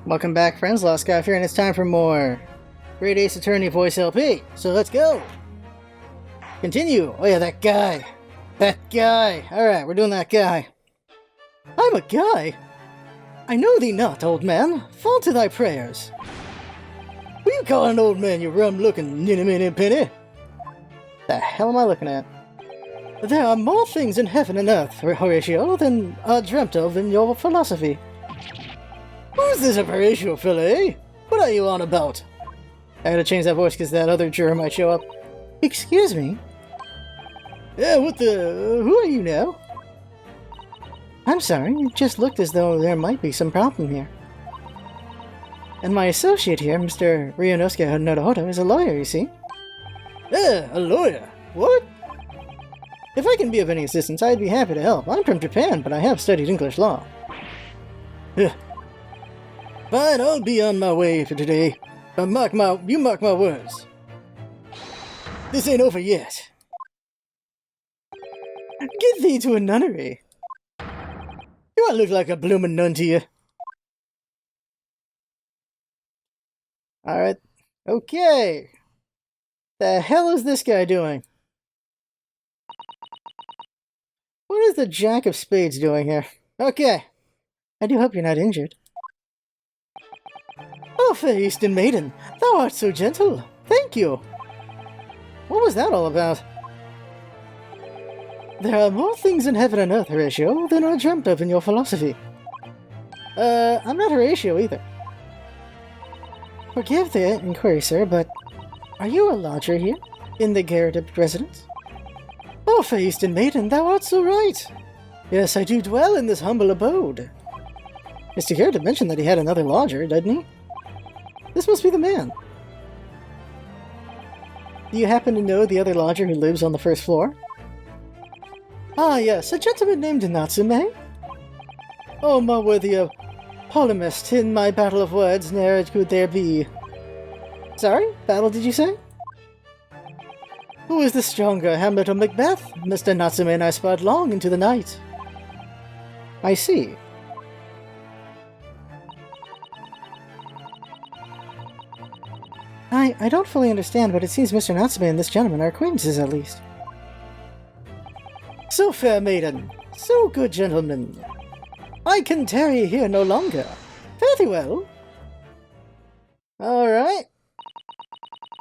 Welcome back, friends. Lost Sky here, and it's time for more Great Ace Attorney Voice LP. So let's go! Continue! Oh yeah, that guy! That guy! Alright, we're doing that guy. I'm a guy? I know thee not, old man. Fall to thy prayers. Who you calling an old man, you rum-looking ninny-minny-penny? The hell am I looking at? There are more things in heaven and earth, Horatio, than are dreamt of in your philosophy. Who's this Horatio fella, eh? What are you on about? I had to change that voice because that other juror might show up. Excuse me? Yeah, what the... who are you now? I'm sorry, it just looked as though there might be some problem here. And my associate here, Mr. Ryunosuke Naruhodo, is a lawyer, you see? Yeah, a lawyer? What? If I can be of any assistance, I'd be happy to help. I'm from Japan, but I have studied English law. Ugh. Fine, I'll be on my way for today. You mark my words. This ain't over yet. Get thee to a nunnery. You all look like a bloomin' nun to you. Alright. Okay. The hell is this guy doing? What is the Jack of Spades doing here? Okay. I do hope you're not injured. Oh, fair Eastern maiden, thou art so gentle. Thank you. What was that all about? There are more things in heaven and earth, Horatio, than are dreamt of in your philosophy. I'm not Horatio either. Forgive the inquiry, sir, but are you a lodger here, in the Garrett residence? Oh, fair Eastern maiden, thou art so right. Yes, I do dwell in this humble abode. Mr. Garrett mentioned that he had another lodger, didn't he? This must be the man. Do you happen to know the other lodger who lives on the first floor? Ah, yes, a gentleman named Natsume. Oh, more worthy of polemist in my battle of words, ne'er could there be. Sorry? Battle, did you say? Who is the stronger, Hamlet or Macbeth? Mr. Natsume and I sparred long into the night. I see. I don't fully understand, but it seems Mr. Natsume and this gentleman are acquaintances at least. So fair maiden, so good gentleman, I can tarry here no longer. Fare thee well. Alright.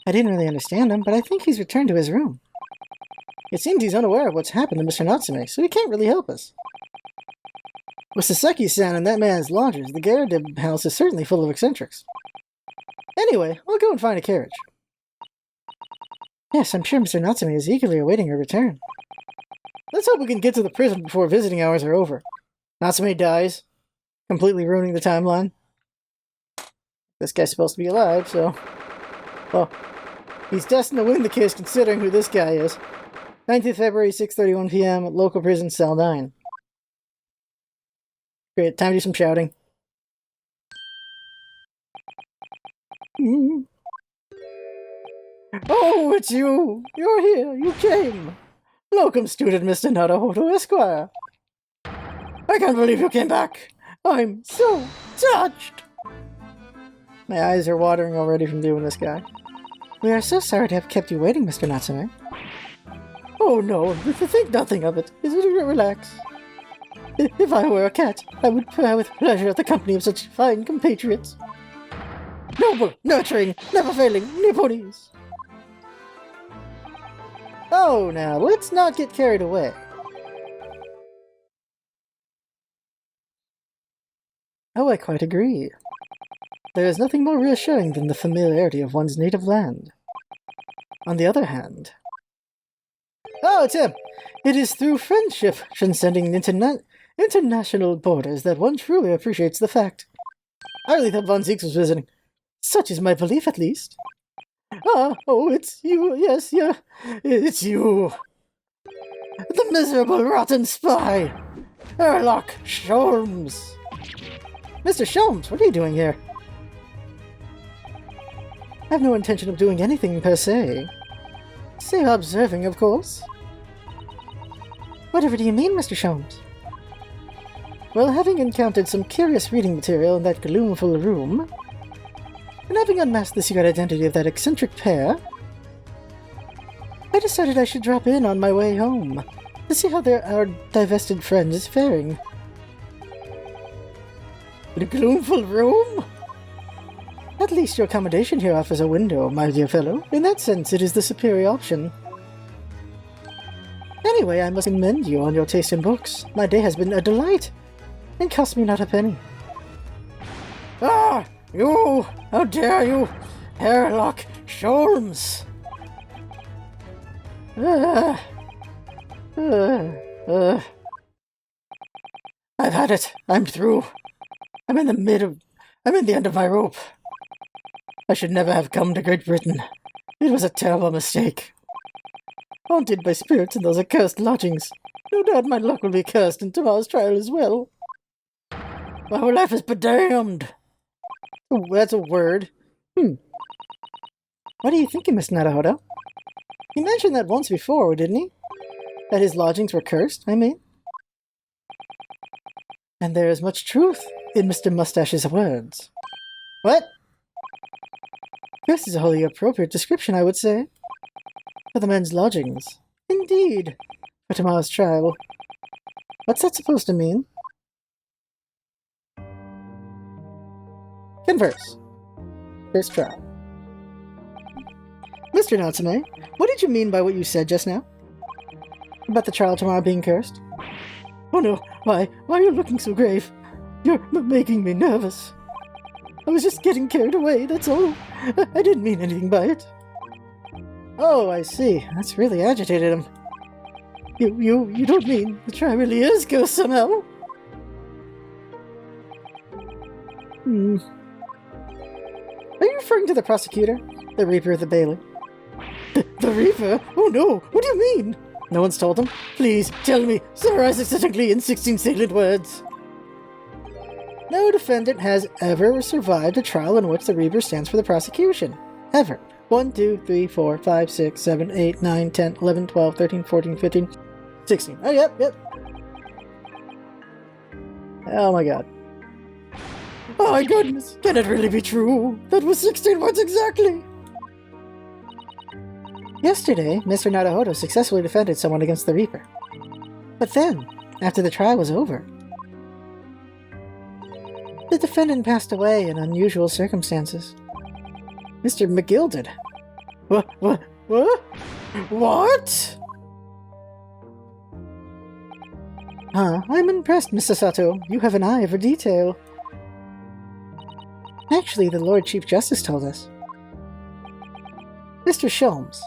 I didn't really understand him, but I think he's returned to his room. It seems he's unaware of what's happened to Mr. Natsume, so he can't really help us. With Saseki-san and that man's lodgers, the Garrett house is certainly full of eccentrics. Anyway, I'll go and find a carriage. Yes, I'm sure Mr. Natsume is eagerly awaiting her return. Let's hope we can get to the prison before visiting hours are over. Natsume dies, completely ruining the timeline. This guy's supposed to be alive, so... well, he's destined to win the case considering who this guy is. 19th February, 6:31 p.m. at local prison, cell 9. Great, time to do some shouting. Oh, it's you! You're here! You came! Welcome, student Mr. Naruhodo Esquire! I can't believe you came back! I'm so touched! My eyes are watering already from doing this guy. We are so sorry to have kept you waiting, Mr. Natsume. Oh no, think nothing of it. Relax. If I were a cat, I would purr with pleasure at the company of such fine compatriots. Noble, nurturing, never failing, Nipponese. Oh, now, let's not get carried away. Oh, I quite agree. There is nothing more reassuring than the familiarity of one's native land. On the other hand... Oh, it's him! It is through friendship transcending international borders that one truly appreciates the fact. I really thought Von Zieks was visiting. Such is my belief, at least. Ah, oh, it's you, yes, yeah, it's you. The miserable, rotten spy! Erlock Sholmes! Mr. Sholmes, what are you doing here? I have no intention of doing anything per se. Say observing, of course. Whatever do you mean, Mr. Sholmes? Well, having encountered some curious reading material in that gloomful room, and having unmasked the secret identity of that eccentric pair, I decided I should drop in on my way home to see how our divested friend is faring. The gloomful room? At least your accommodation here offers a window, my dear fellow. In that sense, it is the superior option. Anyway, I must commend you on your taste in books. My day has been a delight, and cost me not a penny. Ah! You! How dare you! Hairlock Sholmes! I've had it. I'm through. I'm in the end of my rope. I should never have come to Great Britain. It was a terrible mistake. Haunted by spirits in those accursed lodgings. No doubt my luck will be cursed in tomorrow's trial as well. My whole life is bedamned. Oh, that's a word. What are you thinking, Miss Naruhodo? He mentioned that once before, didn't he? That his lodgings were cursed, I mean. And there is much truth in Mr. Mustache's words. What? This is a wholly appropriate description, I would say. For the men's lodgings. Indeed. For tomorrow's trial. What's that supposed to mean? Converse. First trial. Mr. Natsume, what did you mean by what you said just now? About the trial tomorrow being cursed? Oh no, why are you looking so grave? You're making me nervous. I was just getting carried away, that's all. I didn't mean anything by it. Oh, I see. That's really agitated him. You don't mean the trial really is cursed somehow? Are you referring to the prosecutor? The Reaper of the Bailey? The Reaper? Oh no! What do you mean? No one's told him? Please, tell me, summarize it succinctly in 16 salient words. No defendant has ever survived a trial in which the Reaper stands for the prosecution. Ever. 1, 2, 3, 4, 5, 6, 7, 8, 9, 10, 11, 12, 13, 14, 15, 16. Oh, yep. Oh my god. Oh my goodness, can it really be true? That was 16 words exactly! Yesterday, Mr. Naruhodo successfully defended someone against the Reaper. But then, after the trial was over, the defendant passed away in unusual circumstances. Mr. McGill did. What? What? I'm impressed, Mr. Sato. You have an eye for detail. Actually, the Lord Chief Justice told us. Mr. Sholmes,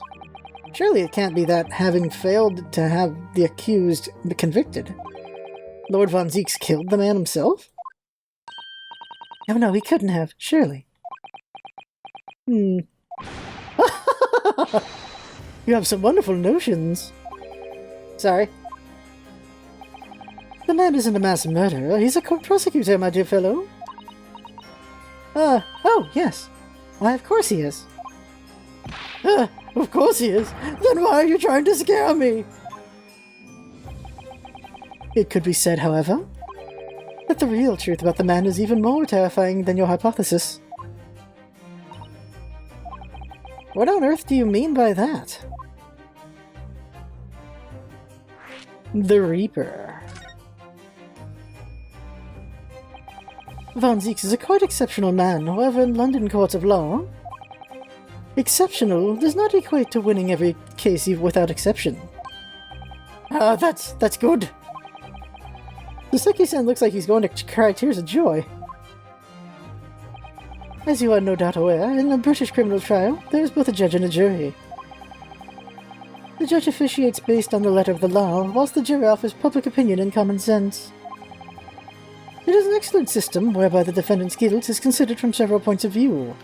surely it can't be that, having failed to have the accused convicted, Lord Von Zeeks killed the man himself? Oh no, he couldn't have, surely. You have some wonderful notions. Sorry. The man isn't a mass murderer, he's a court prosecutor, my dear fellow. Oh, yes. Why, of course he is. Of course he is. Then why are you trying to scare me? It could be said, however, that the real truth about the man is even more terrifying than your hypothesis. What on earth do you mean by that? The Reaper. Von Zeeks is a quite exceptional man, however, in London courts of law, exceptional does not equate to winning every case without exception. That's good. The Seki-san looks like he's going to cry tears of joy. As you are no doubt aware, in a British criminal trial, there is both a judge and a jury. The judge officiates based on the letter of the law, whilst the jury offers public opinion and common sense. It is an excellent system whereby the defendant's guilt is considered from several points of view.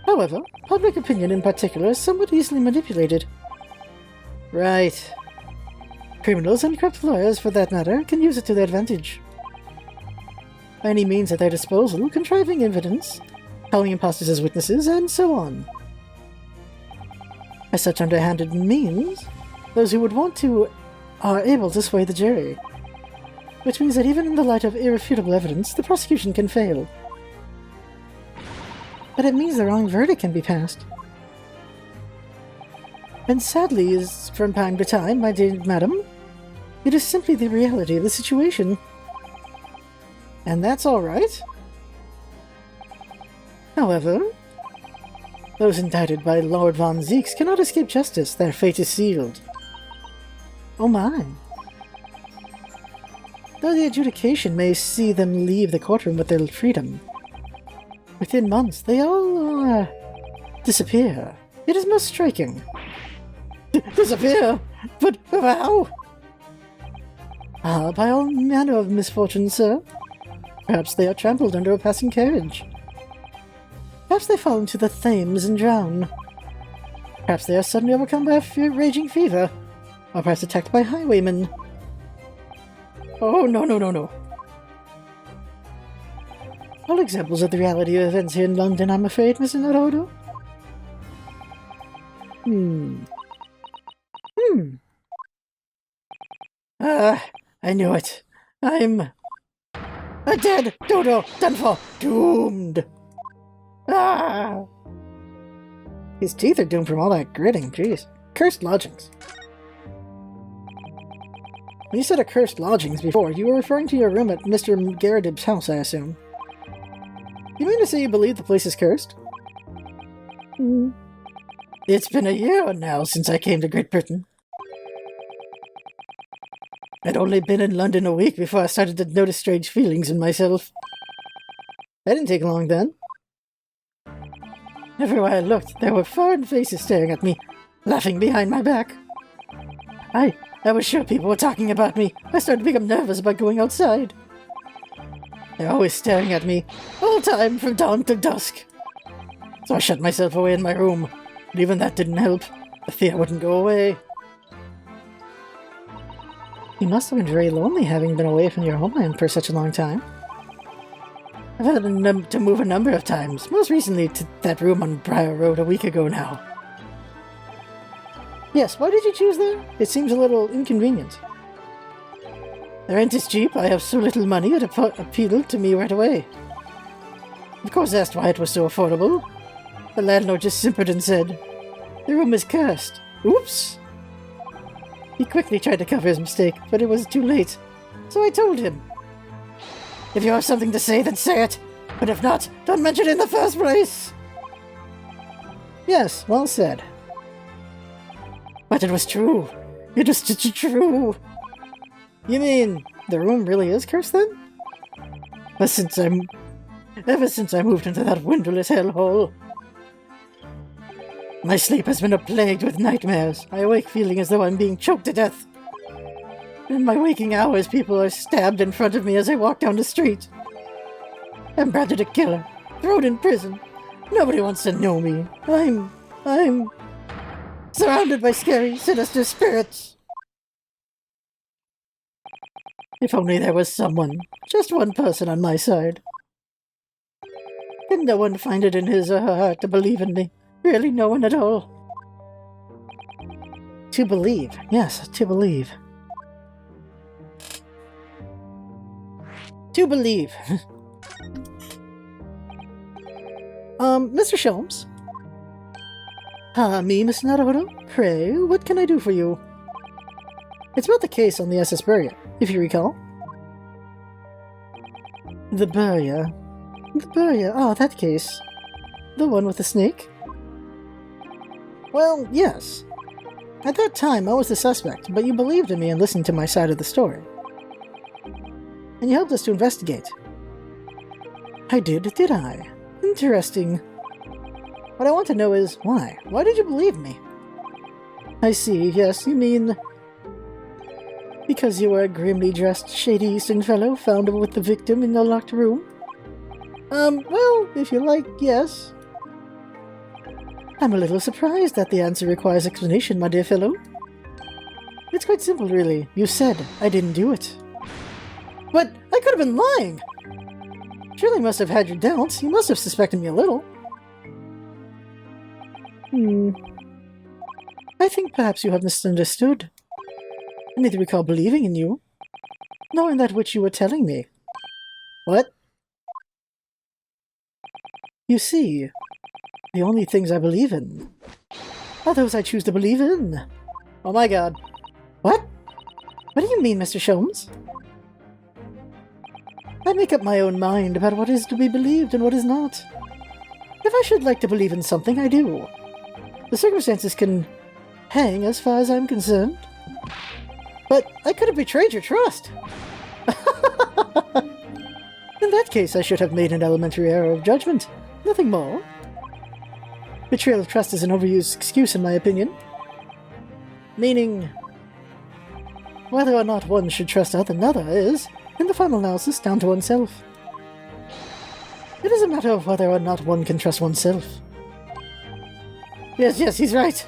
However, public opinion in particular is somewhat easily manipulated. Right. Criminals and corrupt lawyers, for that matter, can use it to their advantage. By any means at their disposal, contriving evidence, calling impostors as witnesses, and so on. By such underhanded means, those who would want to are able to sway the jury. which means that even in the light of irrefutable evidence, the prosecution can fail. But it means the wrong verdict can be passed. And sadly, is from time to time, my dear madam, it is simply the reality of the situation. And that's all right. However, those indicted by Lord von Zeeks cannot escape justice. Their fate is sealed. Oh my. Though the adjudication may see them leave the courtroom with their freedom, within months they all disappear. It is most striking. Disappear? But how? By all manner of misfortunes, sir. Perhaps they are trampled under a passing carriage. Perhaps they fall into the Thames and drown. Perhaps they are suddenly overcome by a raging fever. Or perhaps attacked by highwaymen. Oh, no. All examples of the reality of events here in London, I'm afraid, Mr. Naruto. I knew it. I'm a dead dodo, done for, doomed. His teeth are doomed from all that gritting, jeez. Cursed lodgings. When you said accursed lodgings before, you were referring to your room at Mr. Garridib's house, I assume. You mean to say you believe the place is cursed? It's been a year now since I came to Great Britain. I'd only been in London a week before I started to notice strange feelings in myself. That didn't take long then. Everywhere I looked, there were foreign faces staring at me, laughing behind my back. I was sure people were talking about me. I started to become nervous about going outside. They're always staring at me, all time from dawn to dusk. So I shut myself away in my room, but even that didn't help. The fear wouldn't go away. You must have been very lonely having been away from your homeland for such a long time. I've had to move a number of times, most recently to that room on Briar Road a week ago now. Yes, why did you choose there? It seems a little inconvenient. The rent is cheap, I have so little money it appealed to me right away. Of course I asked why it was so affordable. The landlord just simpered and said, "The room is cursed." Oops! He quickly tried to cover his mistake, but it was too late. So I told him. If you have something to say, then say it. But if not, don't mention it in the first place. Yes, well said. But it was true. It was true. You mean, the room really is cursed then? Ever since I moved into that windowless hellhole. My sleep has been plagued with nightmares. I awake feeling as though I'm being choked to death. In my waking hours, people are stabbed in front of me as I walk down the street. I'm branded a killer, thrown in prison. Nobody wants to know me. I'm surrounded by scary, sinister spirits. If only there was someone, just one person on my side. Can no one find it in his or her heart to believe in me? Really no one at all. To believe. Yes, to believe. To believe. Mr. Sholmes? Me, Miss Naruto? Pray, what can I do for you? It's about the case on the SS Burya, if you recall. The Burya. The Burya, that case. The one with the snake? Well, yes. At that time, I was the suspect, but you believed in me and listened to my side of the story. And you helped us to investigate. I did I? Interesting. What I want to know is, why? Why did you believe me? I see, yes, you mean... because you were a grimly dressed, shady Eastern fellow found with the victim in the locked room? Well, if you like, yes. I'm a little surprised that the answer requires explanation, my dear fellow. It's quite simple, really. You said I didn't do it. But I could have been lying! Surely must have had your doubts. You must have suspected me a little. I think perhaps you have misunderstood. I neither recall believing in you. knowing that which you were telling me. What? You see, the only things I believe in are those I choose to believe in. Oh my god. What? What do you mean, Mr. Sholmes? I make up my own mind about what is to be believed and what is not. If I should like to believe in something, I do. The circumstances can hang as far as I'm concerned. But I could have betrayed your trust. In that case, I should have made an elementary error of judgment. Nothing more. Betrayal of trust is an overused excuse, in my opinion. Meaning, whether or not one should trust another is, in the final analysis, down to oneself. It is a matter of whether or not one can trust oneself. Yes, he's right.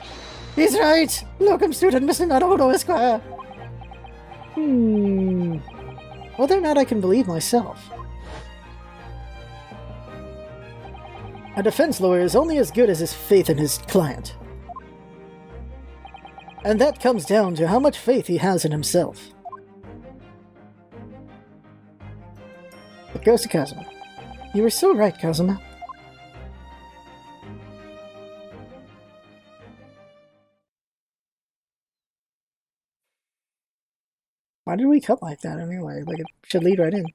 He's right! Locum student, Mr. Naruto Esquire! Whether or not I can believe myself. A defense lawyer is only as good as his faith in his client. And that comes down to how much faith he has in himself. It goes to Kazuma. You were so right, Kazuma. Why did we cut like that anyway? Like, it should lead right in.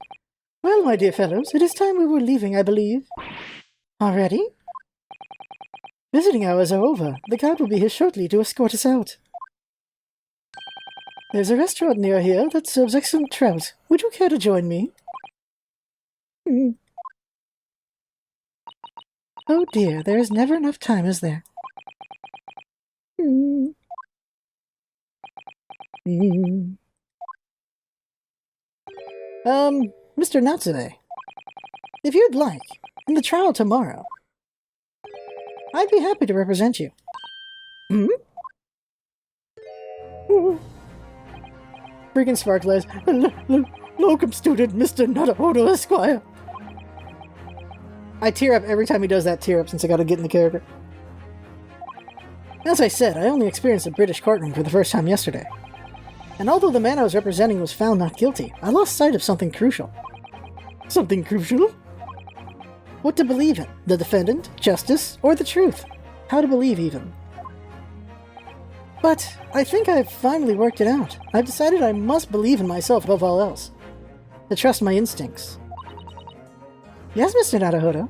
Well, my dear fellows, it is time we were leaving, I believe. Already? Visiting hours are over. The guard will be here shortly to escort us out. There's a restaurant near here that serves excellent trout. Would you care to join me? Oh dear, there is never enough time, is there? Mr. Natsume, if you'd like, in the trial tomorrow, I'd be happy to represent you. Freaking sparklers. Locum student, Mr. Naruto Esquire. I tear up every time he does that tear up since I gotta get in the character. As I said, I only experienced a British courtroom for the first time yesterday. And although the man I was representing was found not guilty, I lost sight of something crucial. Something crucial? What to believe in? The defendant, justice, or the truth? How to believe, even. But I think I've finally worked it out. I've decided I must believe in myself above all else. To trust my instincts. Yes, Mr. Naruhodo.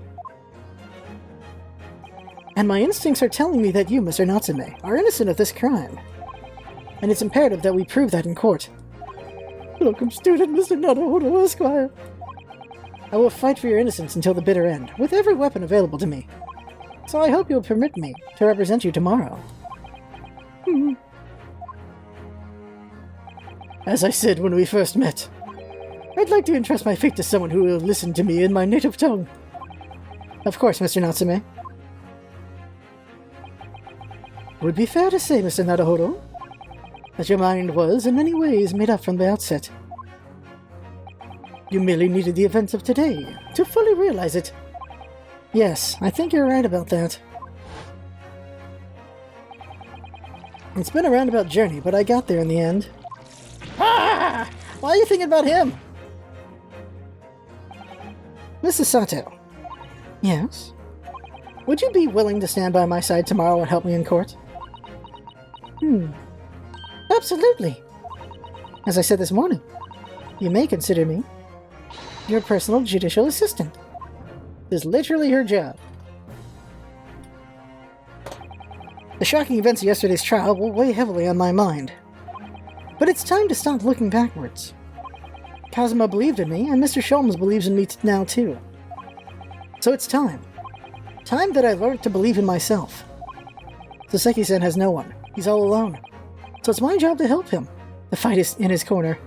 And my instincts are telling me that you, Mr. Natsume, are innocent of this crime. And it's imperative that we prove that in court. Welcome, student, Mr. Naruhodo Esquire. I will fight for your innocence until the bitter end, with every weapon available to me. So I hope you'll permit me to represent you tomorrow. As I said when we first met, I'd like to entrust my fate to someone who will listen to me in my native tongue. Of course, Mr. Natsume. Would be fair to say, Mr. Naruhodo, that your mind was, in many ways, made up from the outset. You merely needed the events of today to fully realize it. Yes, I think you're right about that. It's been a roundabout journey, but I got there in the end. Ah! Why are you thinking about him? Mrs. Sato. Yes? Would you be willing to stand by my side tomorrow and help me in court? Absolutely. As I said this morning, you may consider me your personal judicial assistant. This is literally her job. The shocking events of yesterday's trial will weigh heavily on my mind. But it's time to stop looking backwards. Kazuma believed in me, and Mr. Sholmes believes in me now too. So it's time. Time that I learned to believe in myself. Soseki-san has no one. He's all alone. So it's my job to help him. The fight is in his corner.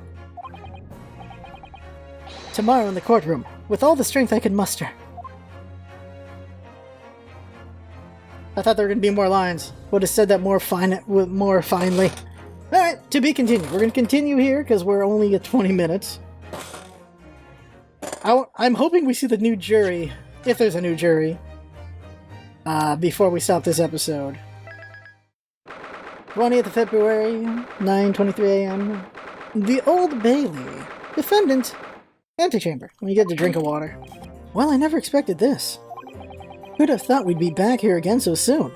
Tomorrow in the courtroom, with all the strength I can muster. I thought there were going to be more lines. Would have said that more finely. Alright, to be continued. We're going to continue here because we're only at 20 minutes. I'm hoping we see the new jury, if there's a new jury, before we stop this episode. 20th of February, 9:23 a.m. The Old Bailey. Defendant! Antechamber. Let me get a drink of water. Well, I never expected this. Who'd have thought we'd be back here again so soon?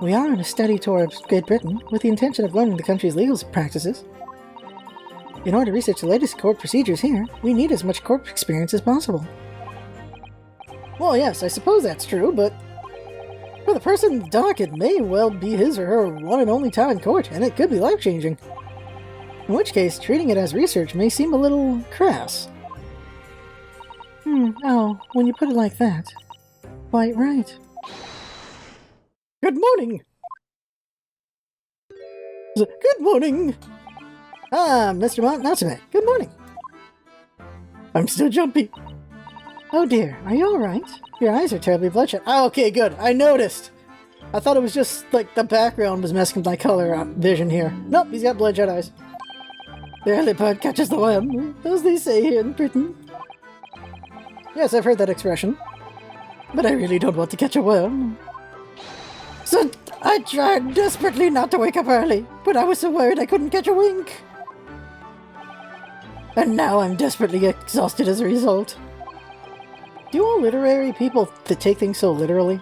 We are on a steady tour of Great Britain, with the intention of learning the country's legal practices. In order to research the latest court procedures here, we need as much court experience as possible. Well, yes, I suppose that's true, but for the person in the dock, it may well be his or her one and only time in court, and it could be life-changing. In which case, treating it as research may seem a little crass. Oh, when you put it like that. Quite right. Good morning! Good morning! Ah, Mr. Natsume, good morning. I'm still jumpy. Oh dear, are you alright? Your eyes are terribly bloodshot. Oh, okay, good. I noticed. I thought it was just, like, the background was messing with my color vision here. Nope, he's got bloodshot eyes. The early bird catches the worm, as they say here in Britain. Yes, I've heard that expression. But I really don't want to catch a worm. So I tried desperately not to wake up early, but I was so worried I couldn't catch a wink. And now I'm desperately exhausted as a result. Do all literary people take things so literally?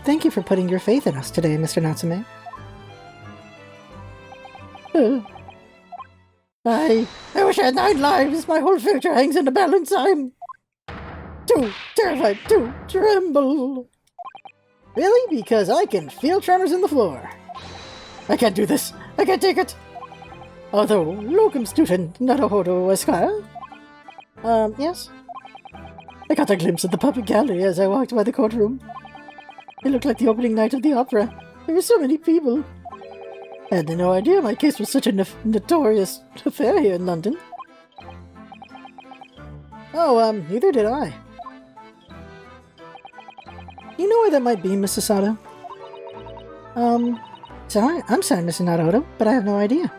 Thank you for putting your faith in us today, Mr. Natsume. I wish I had 9 lives. My whole future hangs in the balance. I'm too terrified to tremble. Really? Because I can feel tremors in the floor. I can't do this. I can't take it. Although, locum student Naruhodo Esquire? Yes? I got a glimpse of the public gallery as I walked by the courtroom. It looked like the opening night of the opera. There were so many people. I had no idea my case was such a notorious affair here in London. Oh, neither did I. You know where that might be, Mrs. Sato? Sorry, I'm sorry, Mr. Naruhodo, but I have no idea.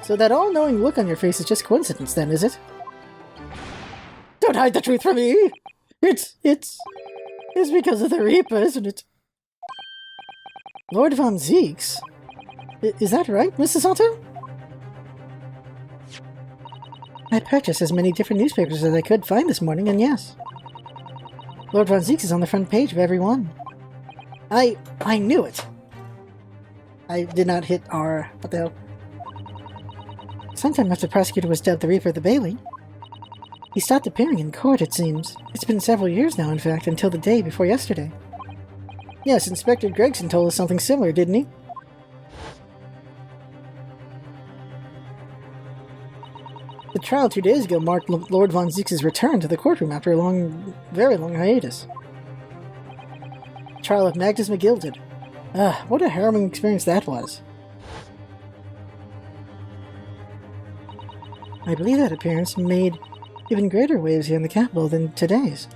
So that all-knowing look on your face is just coincidence then, is it? Don't hide the truth from me! It's because of the Reaper, isn't it? Lord Von Zeeks? Is that right, Mrs. Sato? I purchased as many different newspapers as I could find this morning, and yes. Lord Von Zeeks is on the front page of every one. I knew it! I did not hit R. What the hell? Sometime after the prosecutor was dubbed the Reaper of the Bailey, he stopped appearing in court, it seems. It's been several years now, in fact, until the day before yesterday. Yes, Inspector Gregson told us something similar, didn't he? The trial 2 days ago marked Lord Von Zeeks' return to the courtroom after a very long hiatus. Trial of Magnus McGilded. What a harrowing experience that was. I believe that appearance made even greater waves here in the capital than today's.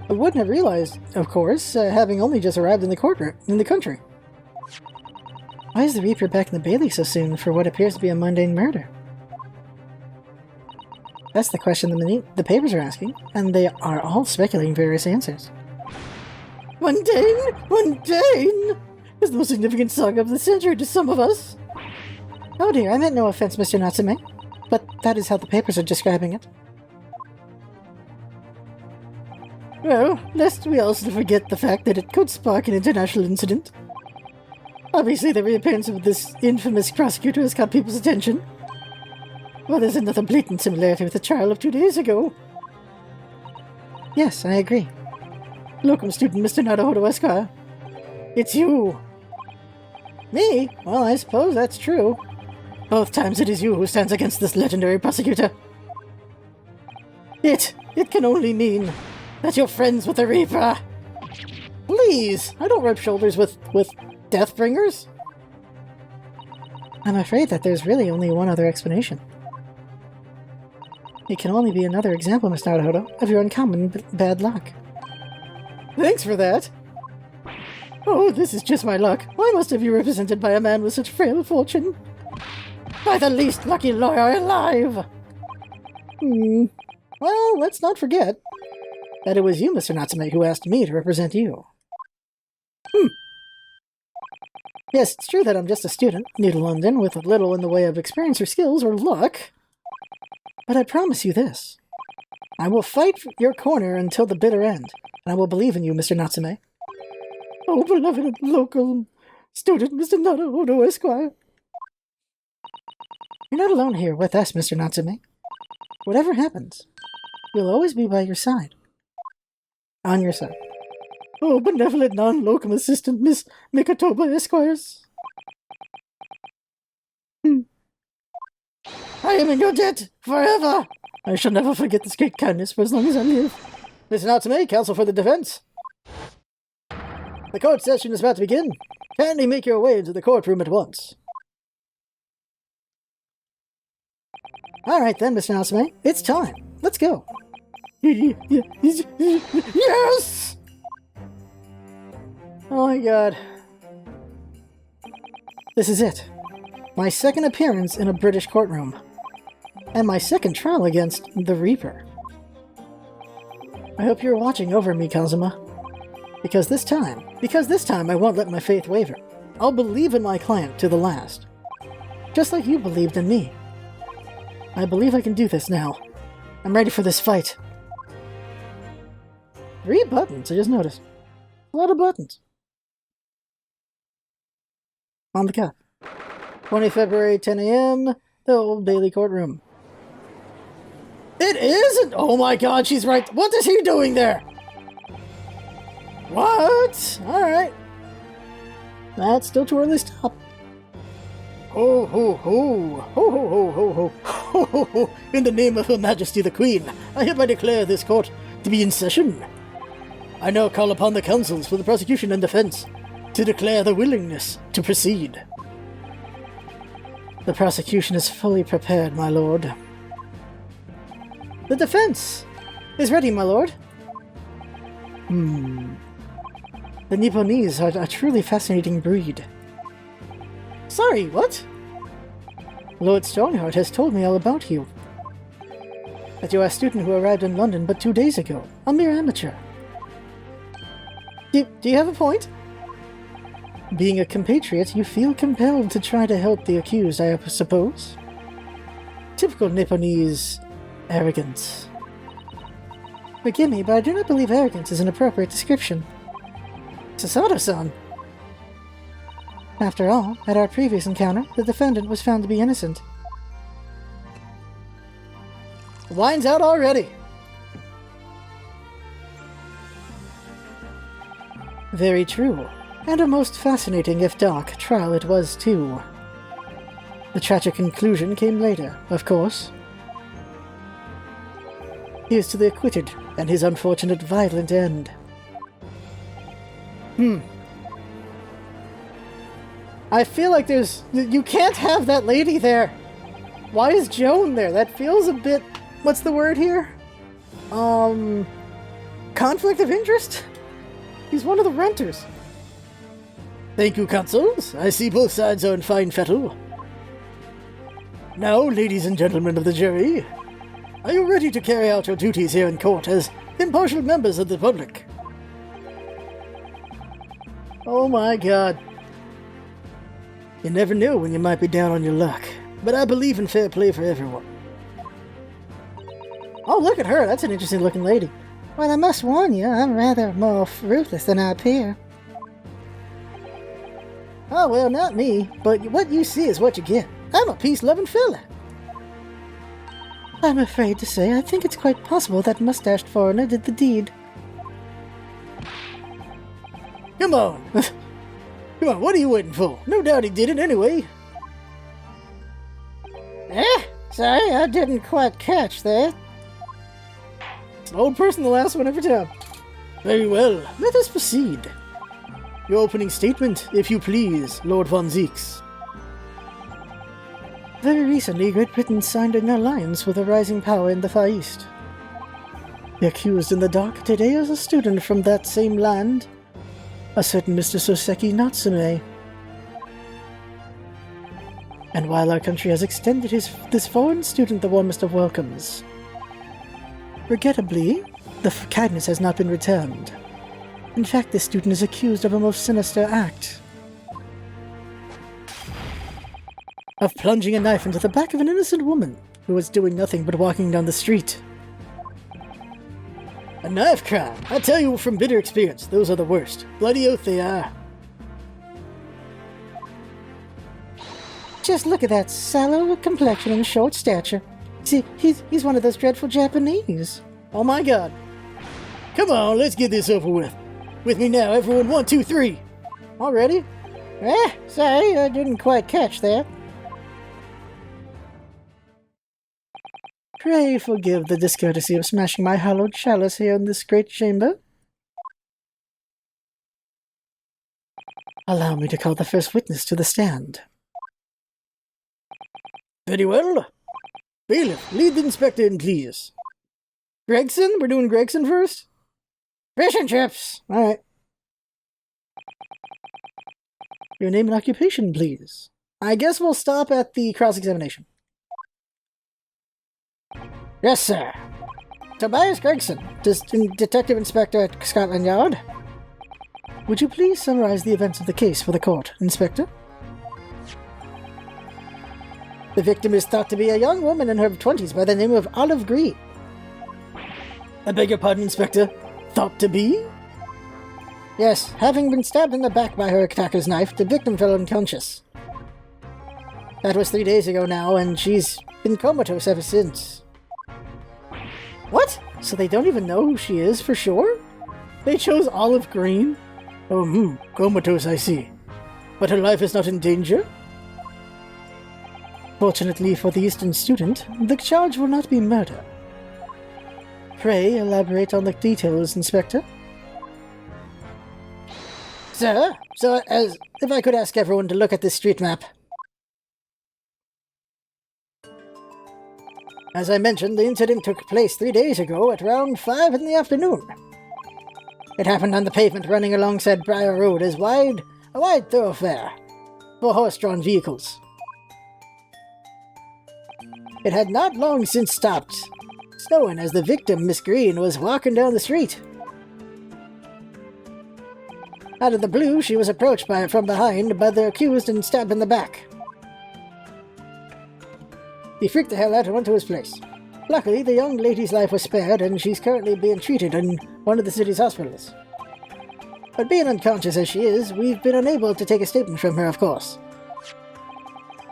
I wouldn't have realized, of course, having only just arrived in the country. Why is the Reaper back in the Bailey so soon for what appears to be a mundane murder? That's the question the papers are asking, and they are all speculating various answers. Mundane? Mundane? Is the most significant saga of the century to some of us. Oh dear, I meant no offense, Mr. Natsume, but that is how the papers are describing it. Well, lest we also forget the fact that it could spark an international incident. Obviously, the reappearance of this infamous prosecutor has caught people's attention. Well, there's another blatant similarity with the trial of 2 days ago. Yes, I agree. Locum student Mr. Naruhodo Esquire. It's you! Me? Well, I suppose that's true. Both times it is you who stands against this legendary prosecutor. It can only mean that you're friends with the Reaper. Please, I don't rub shoulders with Deathbringers. I'm afraid that there's really only one other explanation. It can only be another example, Mr. Naruhodo, of your uncommon bad luck. Thanks for that. Oh, this is just my luck. Why must I be represented by a man with such frail fortune? By the least lucky lawyer alive! Well, let's not forget that it was you, Mr. Natsume, who asked me to represent you. Yes, it's true that I'm just a student, new to London, with little in the way of experience or skills or luck. But I promise you this. I will fight your corner until the bitter end, and I will believe in you, Mr. Natsume. Oh, beloved local student, Mr. Naruto Esquire. You're not alone here with us, Mr. Natsume. Whatever happens, we'll always be by your side. On your side. Oh, benevolent non-locum assistant, Miss Mikatoba Esquires. I am in your debt forever. I shall never forget this great kindness for as long as I live. Mr. Natsume, counsel for the defense. The court session is about to begin. Kindly make your way into the courtroom at once. Alright then, Mr. Natsume, it's time. Let's go. Yes! Oh my god. This is it. My second appearance in a British courtroom. And my second trial against the Reaper. I hope you're watching over me, Kazuma. Because this time I won't let my faith waver. I'll believe in my client to the last. Just like you believed in me. I believe I can do this now. I'm ready for this fight. 3 buttons, I just noticed. A lot of buttons. On the cuff. 20 February, 10 a.m., the Old Bailey courtroom. It isn't! Oh my god, she's right. What is he doing there? What? Alright. That's still too early to stop. Ho ho ho! Ho ho ho ho ho! Ho ho ho! In the name of Her Majesty the Queen, I hereby declare this court to be in session. I now call upon the counsels for the prosecution and defense to declare the willingness to proceed. The prosecution is fully prepared, my lord. The defense is ready, my lord. The Nipponese are a truly fascinating breed. Sorry, what? Lord Stoneheart has told me all about you. That you are a student who arrived in London but 2 days ago, a mere amateur. Do you have a point? Being a compatriot, you feel compelled to try to help the accused, I suppose? Typical Nipponese arrogance. Forgive me, but I do not believe arrogance is an appropriate description. Sasato-san! After all, at our previous encounter, the defendant was found to be innocent. The wine's out already! Very true. And a most fascinating, if dark, trial it was, too. The tragic conclusion came later, of course. Here's to the acquitted, and his unfortunate violent end. I feel like you can't have that lady there! Why is Joan there? That feels a bit... what's the word here? Conflict of interest? He's one of the renters. Thank you, consuls. I see both sides are in fine fettle. Now, ladies and gentlemen of the jury, are you ready to carry out your duties here in court as impartial members of the public? Oh my god. You never know when you might be down on your luck, but I believe in fair play for everyone. Oh, look at her. That's an interesting looking lady. Well, I must warn you, I'm rather more ruthless than I appear. Oh, well, not me, but what you see is what you get. I'm a peace-loving fella. I'm afraid to say I think it's quite possible that mustached foreigner did the deed. Come on! Come on, what are you waiting for? No doubt he did it anyway. Sorry, I didn't quite catch that. It's an old person, the last one every time. Very well, let us proceed. Your opening statement, if you please, Lord von Zeeks. Very recently, Great Britain signed an alliance with a rising power in the Far East. The accused in the dock today is a student from that same land, a certain Mr. Soseki Natsume. And while our country has extended this foreign student the warmest of welcomes, regrettably, the kindness has not been returned. In fact, this student is accused of a most sinister act. of plunging a knife into the back of an innocent woman who was doing nothing but walking down the street. A knife crime! I tell you from bitter experience, those are the worst. Bloody oath they are. Just look at that sallow complexion and short stature. See, he's one of those dreadful Japanese. Oh my god. Come on, let's get this over with. With me now, everyone. 1, 2, 3. Already? Sorry, I didn't quite catch that. Pray forgive the discourtesy of smashing my hallowed chalice here in this great chamber. Allow me to call the first witness to the stand. Very well. Bailiff, lead the inspector in, please. Gregson? We're doing Gregson first? Fish and chips! Alright. Your name and occupation, please. I guess we'll stop at the cross-examination. Yes, sir. Tobias Gregson, Detective Inspector at Scotland Yard. Would you please summarize the events of the case for the court, Inspector? The victim is thought to be a young woman in her 20s by the name of Olive Green. I beg your pardon, Inspector. Thought to be? Yes, having been stabbed in the back by her attacker's knife, the victim fell unconscious. That was 3 days ago now, and she's been comatose ever since. What? So they don't even know who she is for sure? They chose Olive Green? Oh, comatose, I see. But her life is not in danger? Fortunately for the Eastern student, the charge will not be murder. Pray elaborate on the details, Inspector. Sir, as if I could ask everyone to look at this street map. As I mentioned, the incident took place 3 days ago at around 5 in the afternoon. It happened on the pavement running alongside Briar Road, a wide thoroughfare for horse-drawn vehicles. It had not long since stopped snowing as the victim, Miss Green, was walking down the street. Out of the blue, she was approached from behind by the accused and stabbed in the back. He freaked the hell out and went to his place. Luckily, the young lady's life was spared, and she's currently being treated in one of the city's hospitals. But being unconscious as she is, we've been unable to take a statement from her, of course.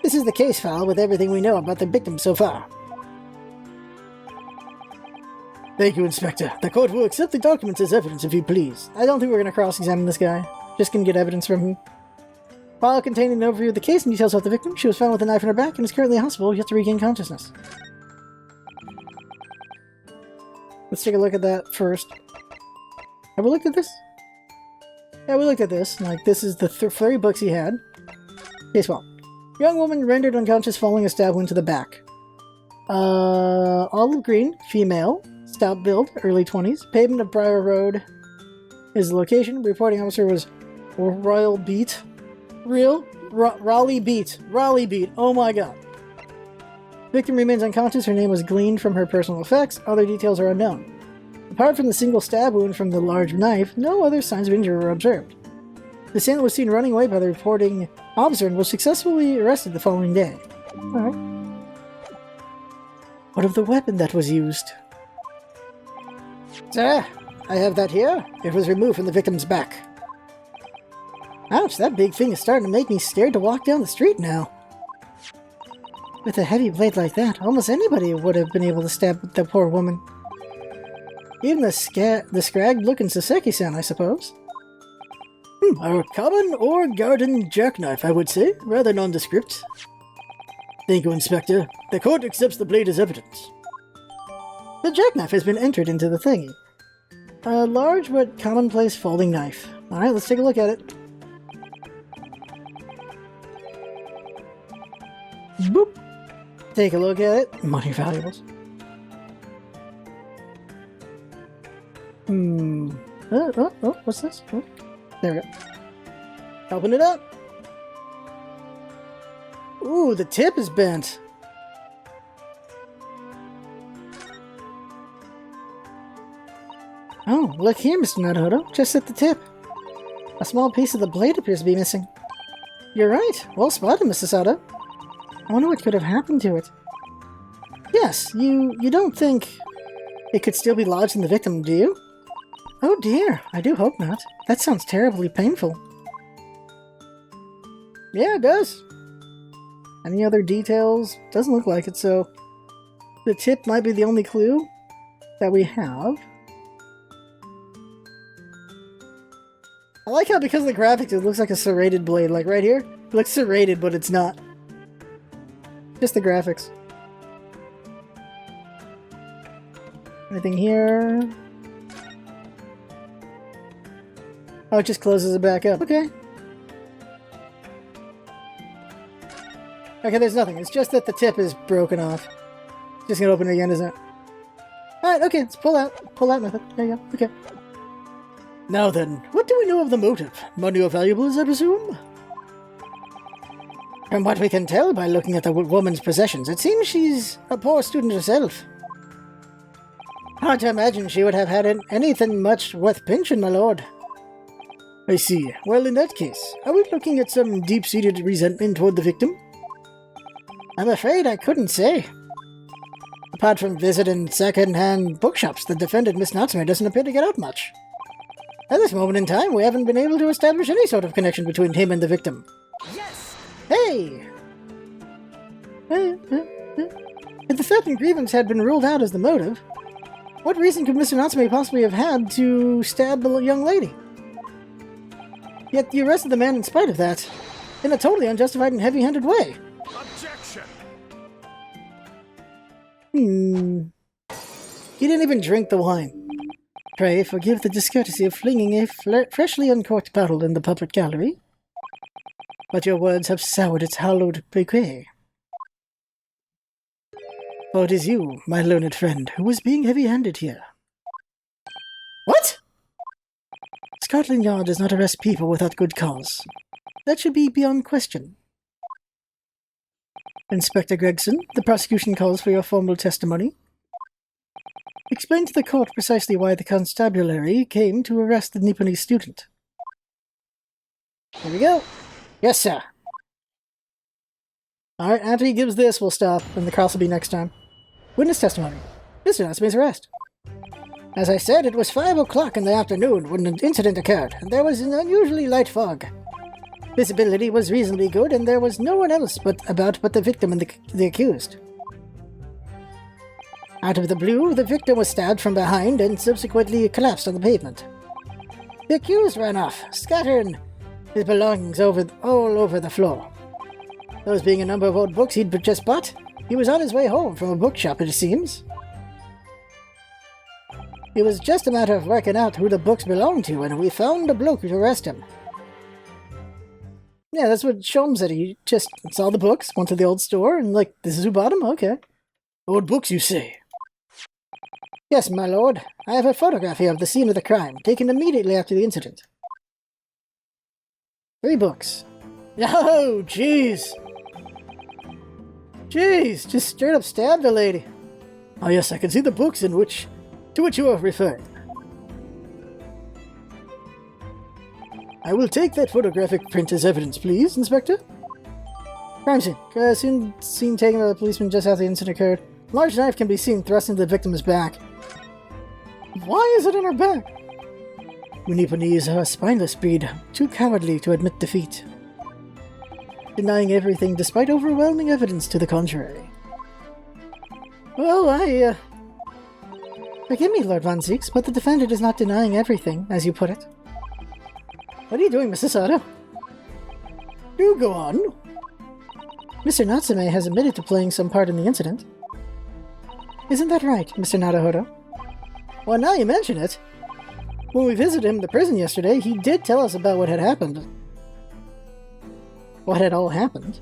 This is the case file with everything we know about the victim so far. Thank you, Inspector. The court will accept the documents as evidence, if you please. I don't think we're going to cross-examine this guy. Just going to get evidence from him. File containing an overview of the case and details about the victim. She was found with a knife in her back and is currently in hospital, yet to regain consciousness. Let's take a look at that first. Have we looked at this? Yeah, we looked at this. Like, this is the 3 books he had. Case file. Young woman rendered unconscious following a stab wound to the back. Olive Green, female, stout build, early 20s. Pavement of Briar Road is the location. Reporting officer was Royal Beat. Raleigh Beat. Raleigh Beat. Oh my god. Victim remains unconscious. Her name was gleaned from her personal effects. Other details are unknown. Apart from the single stab wound from the large knife, no other signs of injury were observed. The assailant was seen running away by the reporting officer and was successfully arrested the following day. Alright. What of the weapon that was used? Sir, I have that here. It was removed from the victim's back. Ouch, that big thing is starting to make me scared to walk down the street now. With a heavy blade like that, almost anybody would have been able to stab the poor woman. Even the scragged-looking Saseki-san, I suppose. A common or garden jackknife, I would say. Rather nondescript. Thank you, Inspector. The court accepts the blade as evidence. The jackknife has been entered into the thingy. A large but commonplace folding knife. Alright, let's take a look at it. Boop! Take a look at it. Money valuables. What's this? Oh, there we go. Open it up. Ooh, the tip is bent. Oh, look here, Mr. Naruto. Just at the tip. A small piece of the blade appears to be missing. You're right. Well spotted, Mr. Sato. I wonder what could have happened to it. Yes, you don't think it could still be lodged in the victim, do you? Oh dear, I do hope not. That sounds terribly painful. Yeah, it does. Any other details? Doesn't look like it, so the tip might be the only clue that we have. I like how because of the graphics it looks like a serrated blade, like right here. It looks serrated, but it's not. Just the graphics. Anything here? Oh, it just closes it back up. Okay. Okay, there's nothing. It's just that the tip is broken off. Just gonna open it again, isn't it? Alright, okay, let's pull out. Pull out method. There you go. Okay. Now then, what do we know of the motive? Money or valuables, I presume? From what we can tell by looking at the woman's possessions, it seems she's a poor student herself. Hard to imagine she would have had anything much worth pinching, my lord. I see. Well, in that case, are we looking at some deep-seated resentment toward the victim? I'm afraid I couldn't say. Apart from visiting second-hand bookshops, the defendant, Miss Natsume, doesn't appear to get out much. At this moment in time, we haven't been able to establish any sort of connection between him and the victim. Yes! Hey! If the theft and grievance had been ruled out as the motive, what reason could Mr. Natsume possibly have had to stab the young lady? Yet you arrested the man in spite of that, in a totally unjustified and heavy-handed way. Objection! He didn't even drink the wine. Pray forgive the discourtesy of flinging a freshly uncorked bottle in the public gallery. But your words have soured its hallowed bouquet. For it is you, my learned friend, who is being heavy-handed here. What? Scotland Yard does not arrest people without good cause. That should be beyond question. Inspector Gregson, the prosecution calls for your formal testimony. Explain to the court precisely why the constabulary came to arrest the Nipponese student. Here we go. Yes, sir. Alright, after he gives this, we'll stop, and the cross will be next time. Witness testimony. Mr. Natsume's arrest. As I said, it was 5 o'clock in the afternoon when an incident occurred, and there was an unusually light fog. Visibility was reasonably good, and there was no one else but the victim and the accused. Out of the blue, the victim was stabbed from behind and subsequently collapsed on the pavement. The accused ran off, scattering his belongings all over the floor. Those being a number of old books he'd just bought, he was on his way home from a bookshop, it seems. It was just a matter of working out who the books belonged to, and we found a bloke to arrest him. Yeah, that's what Shom said. He just saw the books, went to the old store, and like, this is who bought them? Okay. Old books, you say? Yes, my lord. I have a photograph here of the scene of the crime, taken immediately after the incident. 3 books. Oh, jeez. Jeez, just straight up stabbed a lady. Oh yes, I can see the books to which you are referring. I will take that photographic print as evidence, please, Inspector. Crime scene. Seen taken by the policeman just after the incident occurred. Large knife can be seen thrust into the victim's back. Why is it in her back? We Nipponese are a spineless breed, too cowardly to admit defeat. Denying everything despite overwhelming evidence to the contrary. Well, forgive me, Lord Von Zieks, but the defendant is not denying everything, as you put it. What are you doing, Mrs. Sato? Do go on. Mr. Natsume has admitted to playing some part in the incident. Isn't that right, Mr. Naruhodo? Well, now you mention it. When we visited him in the prison yesterday, he did tell us about what had happened. What had all happened.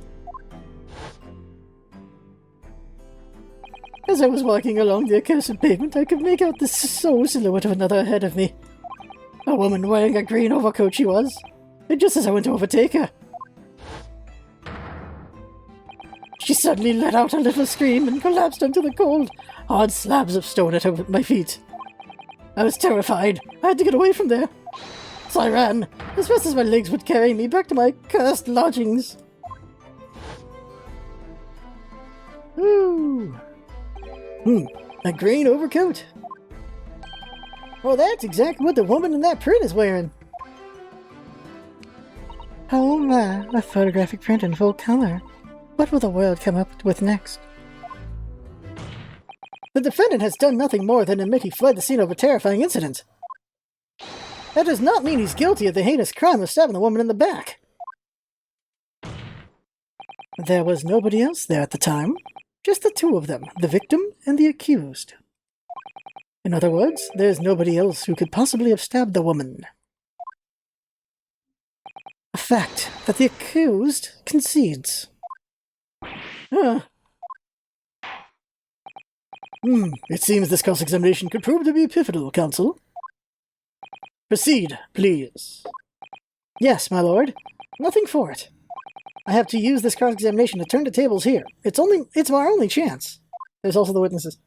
As I was walking along the accursed pavement, I could make out the sole silhouette of another ahead of me. A woman wearing a green overcoat she was, and just as I went to overtake her, she suddenly let out a little scream and collapsed onto the cold, hard slabs of stone at my feet. I was terrified. I had to get away from there. So I ran, as fast as my legs would carry me, back to my cursed lodgings. Ooh. A green overcoat. Well, that's exactly what the woman in that print is wearing. Oh my, a photographic print in full color. What will the world come up with next? The defendant has done nothing more than admit he fled the scene of a terrifying incident. That does not mean he's guilty of the heinous crime of stabbing the woman in the back. There was nobody else there at the time. Just the two of them, the victim and the accused. In other words, there's nobody else who could possibly have stabbed the woman. A fact that the accused concedes. It seems this cross-examination could prove to be pivotal, counsel. Proceed, please. Yes, my lord. Nothing for it. I have to use this cross-examination to turn the tables here. It's our only chance. There's also the witnesses.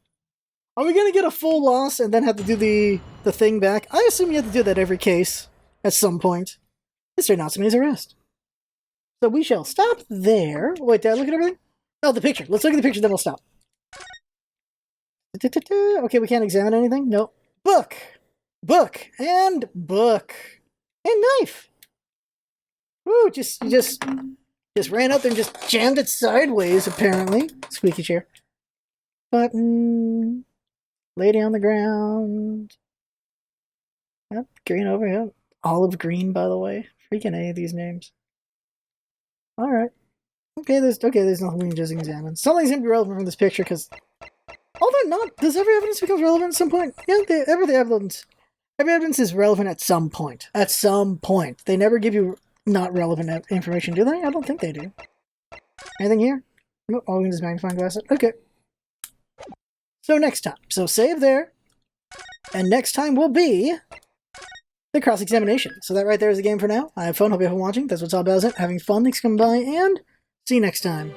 Are we gonna get a full loss and then have to do the thing back? I assume you have to do that every case at some point. Mr. Natsume's arrest. So we shall stop there. Wait, did I look at everything? Oh, the picture. Let's look at the picture, then we'll stop. Okay, we can't examine anything? No. Book! Book! And book! And knife! Ooh, just ran up there and just jammed it sideways, apparently. Squeaky chair. Button. Lady on the ground. Yep, green over here. Olive green, by the way. Freaking A, these names. Alright. Okay, there's nothing we can just examine. Something's gonna be relevant from this picture, because... Although not... Does every evidence become relevant at some point? Yeah, every evidence is relevant at some point. At some point. They never give you not relevant information, do they? I don't think they do. Anything here? Oh, we can just magnifying glass it. Okay. So next time. So save there. And next time will be... the cross-examination. So that right there is the game for now. I have fun. Hope you have fun watching. That's what's all about it. Having fun. Thanks for coming by. And see you next time.